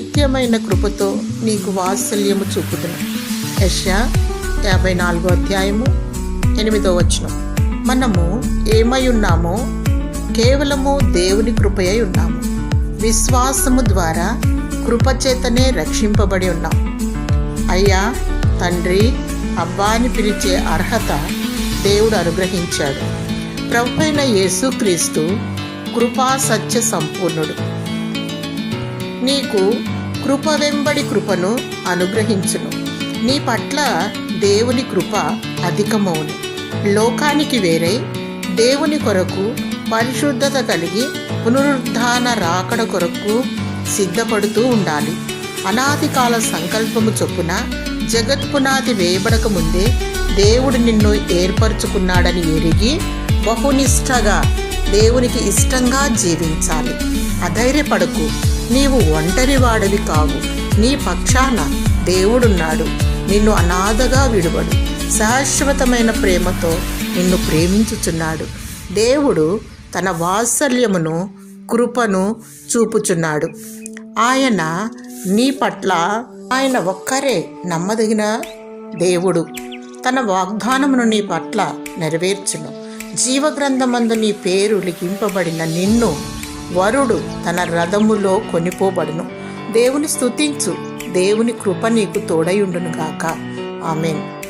నిత్యమైన కృపతో నీకు వాత్సల్యము చూపుదును. యెషయా 54:8. మనము ఏమై ఉన్నామో కేవలము దేవుని కృపయై ఉన్నాము. విశ్వాసము ద్వారా కృపచేతనే రక్షింపబడి ఉన్నాం. అయ్యా, తండ్రి, అబ్బా అని పిలిచే అర్హత దేవుడు అనుగ్రహించాడు. ప్రభువైన యేసుక్రీస్తు కృపా సత్య సంపూర్ణుడు. నీకు కృప వెంబడి కృపను అనుగ్రహించును. నీ పట్ల దేవుని కృప అధికమవును. లోకానికి వేరే దేవుని కొరకు పరిశుద్ధత కలిగి పునరుద్ధాన రాకడ కొరకు సిద్ధపడుతూ ఉండాలి. అనాది కాల సంకల్పము చొప్పున జగత్పునాది వేయబడక ముందే దేవుడు నిన్ను ఏర్పరచుకున్నాడని ఎరిగి బహునిష్టగా దేవునికి ఇష్టంగా జీవించాలి. అధైర్యపడకు, నీవు ఒంటరి వాడివి కావు. నీ పక్షాన దేవుడున్నాడు. నిన్ను అనాథగా విడువడు. శాశ్వతమైన ప్రేమతో నిన్ను ప్రేమించుచున్నాడు. దేవుడు తన వాత్సల్యమును, కృపను చూపుచున్నాడు. ఆయన నీ పట్ల ఆయన ఒక్కరే నమ్మదగిన దేవుడు. తన వాగ్దానమును నీ పట్ల నెరవేర్చును. జీవగ్రంథమందు నీ పేరు లిఖింపబడిన నిన్ను వరుడు తన రథములో కొనిపోబడును. దేవుని స్తుతించు. దేవుని కృప నీకు తోడై ఉండును గాక. ఆమేన్.